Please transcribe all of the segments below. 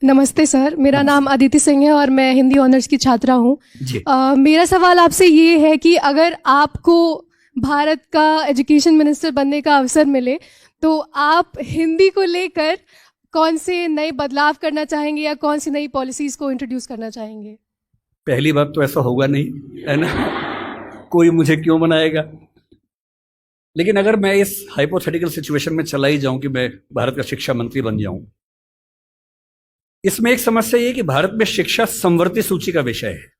नमस्ते सर, मेरा नाम अदिति सिंह है और मैं हिंदी ऑनर्स की छात्रा हूँ। जी। मेरा सवाल आपसे ये है कि अगर आपको भारत का एजुकेशन मिनिस्टर बनने का अवसर मिले तो आप हिंदी को लेकर कौन से नए बदलाव करना चाहेंगे या कौन सी नई पॉलिसीज को इंट्रोड्यूस करना चाहेंगे? पहली बात तो ऐसा होगा नहीं, है ना। कोई मुझे क्यों बनाएगा। लेकिन अगर मैं इस हाइपोथेटिकल सिचुएशन में चला ही जाऊं कि मैं भारत का शिक्षा मंत्री बन जाऊं, इसमें एक समस्या ये है कि भारत में शिक्षा समवर्ती सूची का विषय है।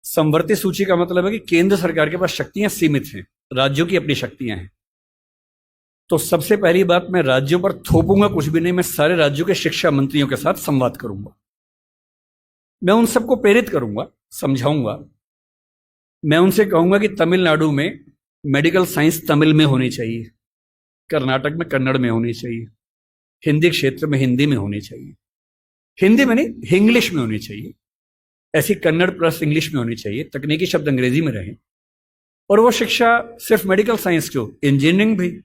समवर्ती सूची का मतलब है कि केंद्र सरकार के पास शक्तियां सीमित हैं, राज्यों की अपनी शक्तियां हैं। तो सबसे पहली बात, मैं राज्यों पर थोपूंगा कुछ भी नहीं, मैं सारे राज्यों के शिक्षा मंत्रियों के साथ संवाद करूंगा। मैं उन सबको प्रेरित करूंगा, समझाऊंगा। मैं उनसे कहूंगा कि तमिलनाडु में मेडिकल साइंस तमिल में होनी चाहिए, कर्नाटक में कन्नड़ में होनी चाहिए, हिंदी क्षेत्र में हिंदी में होनी चाहिए, हिंदी में नहीं इंग्लिश में होनी चाहिए, ऐसी कन्नड़ प्लस इंग्लिश में होनी चाहिए, तकनीकी शब्द अंग्रेजी में रहें। और वो शिक्षा सिर्फ मेडिकल साइंस क्यों, इंजीनियरिंग भी,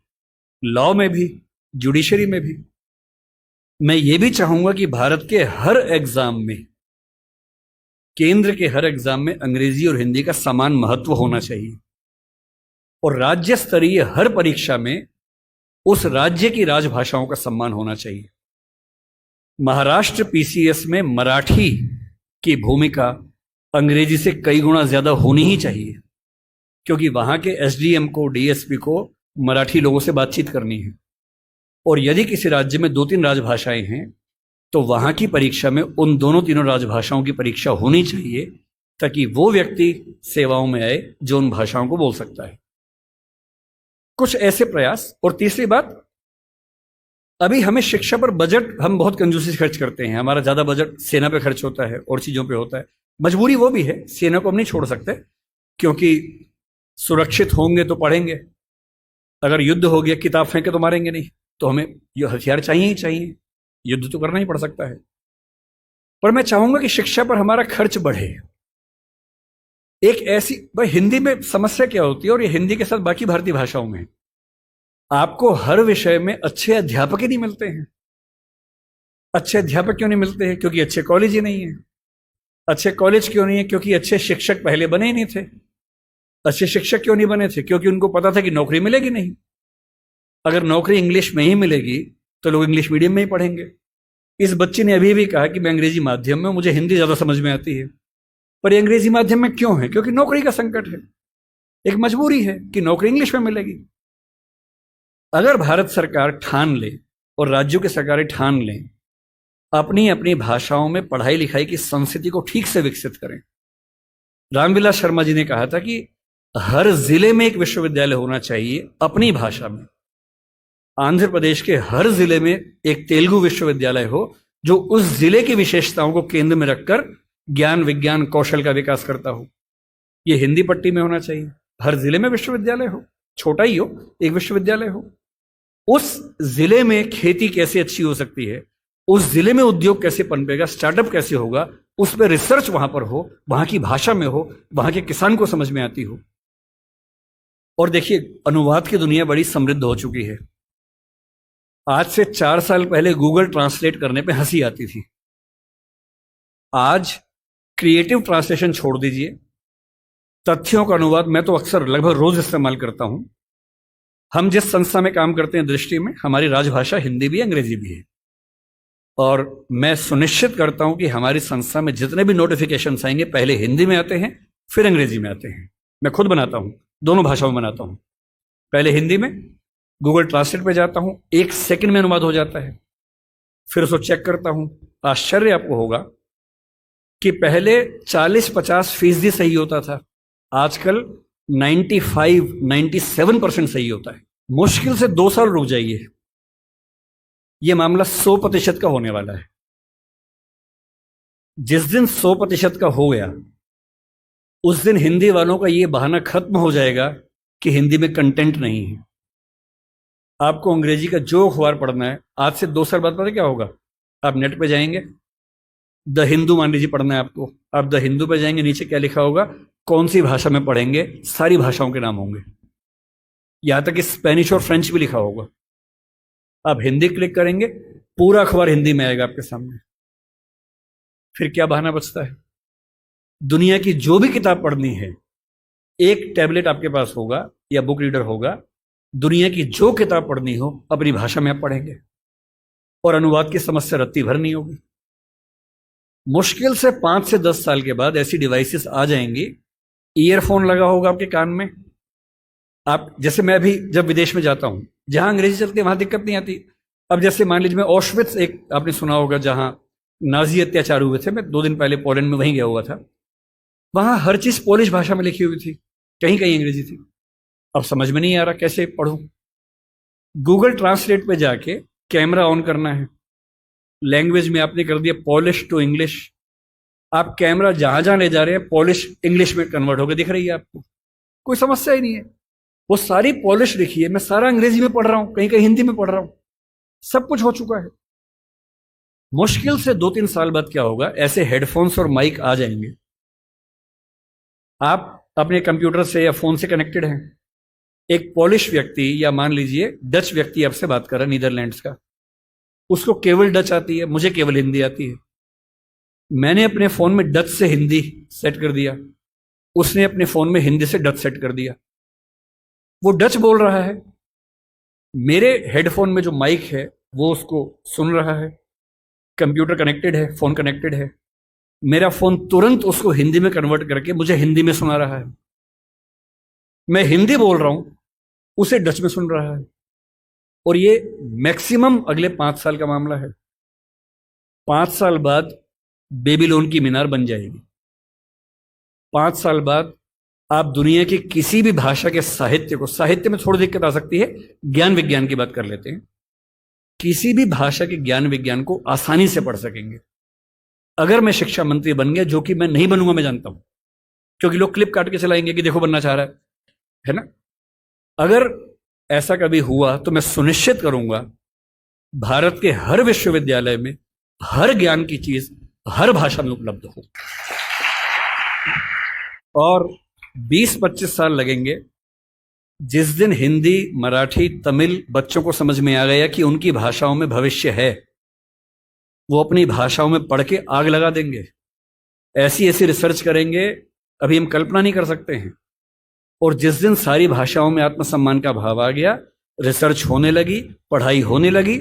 लॉ में भी, जुडिशरी में भी। मैं ये भी चाहूंगा कि भारत के हर एग्जाम में, केंद्र के हर एग्जाम में अंग्रेजी और हिंदी का समान महत्व होना चाहिए। और राज्य स्तरीय हर परीक्षा में उस राज्य की राजभाषाओं का सम्मान होना चाहिए। महाराष्ट्र पीसीएस में मराठी की भूमिका अंग्रेजी से कई गुना ज्यादा होनी ही चाहिए, क्योंकि वहां के एसडीएम को, डीएसपी को मराठी लोगों से बातचीत करनी है। और यदि किसी राज्य में 2-3 राजभाषाएं हैं तो वहां की परीक्षा में उन दोनों तीनों राजभाषाओं की परीक्षा होनी चाहिए, ताकि वो व्यक्ति सेवाओं में आए जो उन भाषाओं को बोल सकता है। कुछ ऐसे प्रयास। और तीसरी बात, अभी हमें शिक्षा पर बजट हम बहुत कंजूसी से खर्च करते हैं। हमारा ज्यादा बजट सेना पे खर्च होता है और चीजों पे होता है। मजबूरी वो भी है, सेना को हम नहीं छोड़ सकते, क्योंकि सुरक्षित होंगे तो पढ़ेंगे, अगर युद्ध हो गया किताब फेंके तो मारेंगे नहीं, तो हमें ये हथियार चाहिए ही चाहिए, युद्ध तो करना ही पड़ सकता है। पर मैं चाहूंगा कि शिक्षा पर हमारा खर्च बढ़े। एक ऐसी भाई, हिंदी में समस्या क्या होती है, और ये हिंदी के साथ बाकी भारतीय भाषाओं में, आपको हर विषय में अच्छे अध्यापक ही नहीं मिलते हैं। अच्छे अध्यापक क्यों नहीं मिलते हैं? क्योंकि अच्छे कॉलेज ही नहीं है। अच्छे कॉलेज क्यों नहीं है? क्योंकि अच्छे शिक्षक पहले बने ही नहीं थे। अच्छे शिक्षक क्यों नहीं बने थे? क्योंकि उनको पता था कि नौकरी मिलेगी नहीं। अगर नौकरी इंग्लिश में ही मिलेगी तो लोग इंग्लिश मीडियम में ही पढ़ेंगे। इस बच्चे ने अभी भी कहा कि मैं अंग्रेजी माध्यम में, मुझे हिंदी ज्यादा समझ में आती है। पर ये अंग्रेजी माध्यम में क्यों है? क्योंकि नौकरी का संकट है, एक मजबूरी है कि नौकरी इंग्लिश में मिलेगी। अगर भारत सरकार ठान ले और राज्यों की सरकारें ठान लें, अपनी अपनी भाषाओं में पढ़ाई लिखाई की संस्कृति को ठीक से विकसित करें। रामविलास शर्मा जी ने कहा था कि हर जिले में एक विश्वविद्यालय होना चाहिए अपनी भाषा में। आंध्र प्रदेश के हर जिले में एक तेलुगु विश्वविद्यालय हो, जो उस जिले की विशेषताओं को केंद्र में रखकर ज्ञान, विज्ञान, कौशल का विकास करता हो। यह हिंदी पट्टी में होना चाहिए। हर जिले में विश्वविद्यालय हो, छोटा ही हो, एक विश्वविद्यालय हो। उस जिले में खेती कैसे अच्छी हो सकती है, उस जिले में उद्योग कैसे पनपेगा, स्टार्टअप कैसे होगा, उस पर रिसर्च वहां पर हो, वहां की भाषा में हो, वहां के किसान को समझ में आती हो। और देखिए, अनुवाद की दुनिया बड़ी समृद्ध हो चुकी है। आज से 4 साल पहले गूगल ट्रांसलेट करने पे हंसी आती थी। आज क्रिएटिव ट्रांसलेशन छोड़ दीजिए, तथ्यों का अनुवाद मैं तो अक्सर लगभग रोज इस्तेमाल करता हूं। हम जिस संस्था में काम करते हैं दृष्टि में, हमारी राजभाषा हिंदी भी, अंग्रेजी भी है। और मैं सुनिश्चित करता हूं कि हमारी संस्था में जितने भी नोटिफिकेशन आएंगे पहले हिंदी में आते हैं, फिर अंग्रेजी में आते हैं। मैं खुद बनाता हूं, दोनों भाषाओं में बनाता हूं। पहले हिंदी में, गूगल ट्रांसलेट पे जाता हूं, 1 सेकंड में अनुवाद हो जाता है। फिर उसको चेक करता हूं। आश्चर्य आपको होगा कि पहले 40-50% सही होता था, आजकल 95-97% सही होता है। मुश्किल से 2 साल रुक जाइए, यह मामला 100% का होने वाला है। जिस दिन 100% का हो गया, उस दिन हिंदी वालों का यह बहाना खत्म हो जाएगा कि हिंदी में कंटेंट नहीं है। आपको अंग्रेजी का जो अखबार पढ़ना है, आज से 2 साल बाद पता क्या होगा? आप नेट पे जाएंगे, द हिंदू मान लीजिए पढ़ना है आपको, आप द हिंदू पे जाएंगे, नीचे क्या लिखा होगा, कौन सी भाषा में पढ़ेंगे, सारी भाषाओं के नाम होंगे, यहां तक कि स्पेनिश और फ्रेंच भी लिखा होगा। आप हिंदी क्लिक करेंगे, पूरा अखबार हिंदी में आएगा आपके सामने। फिर क्या बहाना बचता है? दुनिया की जो भी किताब पढ़नी है, एक टैबलेट आपके पास होगा या बुक रीडर होगा, दुनिया की जो किताब पढ़नी हो अपनी भाषा में आप पढ़ेंगे और अनुवाद की समस्या रत्ती भर नहीं होगी। मुश्किल से 5 से 10 साल के बाद ऐसी डिवाइसेस आ जाएंगी, ईयरफोन लगा होगा आपके कान में, आप जैसे मैं भी जब विदेश में जाता हूं, जहां अंग्रेजी चलती है वहां दिक्कत नहीं आती। अब जैसे मान लीजिए मैं ऑशविट्स, एक आपने सुना होगा जहां नाजी अत्याचार हुए थे, मैं 2 दिन पहले पोलैंड में वहीं गया हुआ था, वहां हर चीज पोलिश भाषा में लिखी हुई थी, कहीं कहीं अंग्रेजी थी। अब समझ में नहीं आ रहा कैसे पढ़ूं। गूगल ट्रांसलेट पे जाके कैमरा ऑन करना है, लैंग्वेज में आपने कर दिया पॉलिश टू इंग्लिश, आप कैमरा जहां जहां ले जा रहे हैं पॉलिश इंग्लिश में कन्वर्ट होकर दिख रही है आपको, कोई समस्या ही नहीं है। वो सारी पॉलिश लिखी है, मैं सारा अंग्रेजी में पढ़ रहा हूं, कहीं कहीं हिंदी में पढ़ रहा हूं, सब कुछ हो चुका है। मुश्किल से 2-3 साल बाद क्या होगा, ऐसे हेडफोन्स और माइक आ जाएंगे, आप अपने कंप्यूटर से या फोन से कनेक्टेड हैं, एक पॉलिश व्यक्ति या मान लीजिए डच व्यक्ति आपसे बात कर रहा है नीदरलैंड्स का, उसको केवल डच आती है, मुझे केवल हिंदी आती है। मैंने अपने फोन में डच से हिंदी सेट कर दिया, उसने अपने फोन में हिंदी से डच सेट कर दिया, वो डच बोल रहा है, मेरे हेडफोन में जो माइक है वो उसको सुन रहा है, कंप्यूटर कनेक्टेड है, फोन कनेक्टेड है, मेरा फोन तुरंत उसको हिंदी में कन्वर्ट करके मुझे हिंदी में सुना रहा है। मैं हिंदी बोल रहा हूं, उसे डच में सुन रहा है। और ये मैक्सिमम अगले 5 साल का मामला है। 5 साल बाद बेबीलोन की मीनार बन जाएगी। 5 साल बाद आप दुनिया की किसी भी भाषा के साहित्य को, साहित्य में थोड़ी दिक्कत आ सकती है, ज्ञान विज्ञान की बात कर लेते हैं, किसी भी भाषा के ज्ञान विज्ञान को आसानी से पढ़ सकेंगे। अगर मैं शिक्षा मंत्री बन गया, जो कि मैं नहीं बनूंगा, मैं जानता हूं, क्योंकि लोग क्लिप काट के चलाएंगे कि देखो बनना चाह रहा है ना। अगर ऐसा कभी हुआ तो मैं सुनिश्चित करूंगा भारत के हर विश्वविद्यालय में हर ज्ञान की चीज हर भाषा में उपलब्ध हो। और 20-25 साल लगेंगे, जिस दिन हिंदी, मराठी, तमिल बच्चों को समझ में आ गया कि उनकी भाषाओं में भविष्य है, वो अपनी भाषाओं में पढ़ के आग लगा देंगे, ऐसी ऐसी रिसर्च करेंगे अभी हम कल्पना नहीं कर सकते हैं। और जिस दिन सारी भाषाओं में आत्मसम्मान का भाव आ गया, रिसर्च होने लगी, पढ़ाई होने लगी,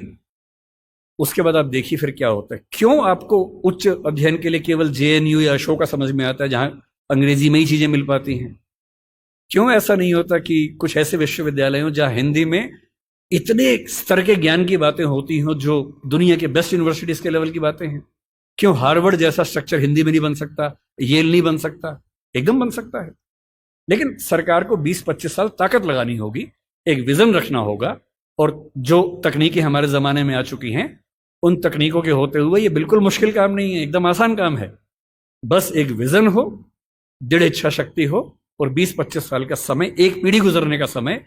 उसके बाद आप देखिए फिर क्या होता है। क्यों आपको उच्च अध्ययन के लिए केवल JNU या अशोका समझ में आता है जहां अंग्रेजी में ही चीजें मिल पाती हैं? क्यों ऐसा नहीं होता कि कुछ ऐसे विश्वविद्यालय हो जहां हिंदी में इतने स्तर के ज्ञान की बातें होती हों जो दुनिया के बेस्ट यूनिवर्सिटीज के लेवल की बातें हैं? क्यों हार्वर्ड जैसा स्ट्रक्चर हिंदी में नहीं बन सकता, येल नहीं बन सकता? एकदम बन सकता है। लेकिन सरकार को 20-25 साल ताकत लगानी होगी, एक विजन रखना होगा, और जो तकनीकें हमारे जमाने में आ चुकी हैं उन तकनीकों के होते हुए ये बिल्कुल मुश्किल काम नहीं है, एकदम आसान काम है। बस एक विजन हो, दृढ़ इच्छा शक्ति हो, और 20-25 साल का समय, एक पीढ़ी गुजरने का समय।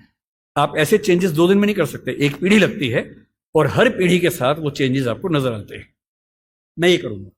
आप ऐसे चेंजेस 2 दिन में नहीं कर सकते, एक पीढ़ी लगती है, और हर पीढ़ी के साथ वो चेंजेस आपको नजर आते हैं। मैं ये करूंगा।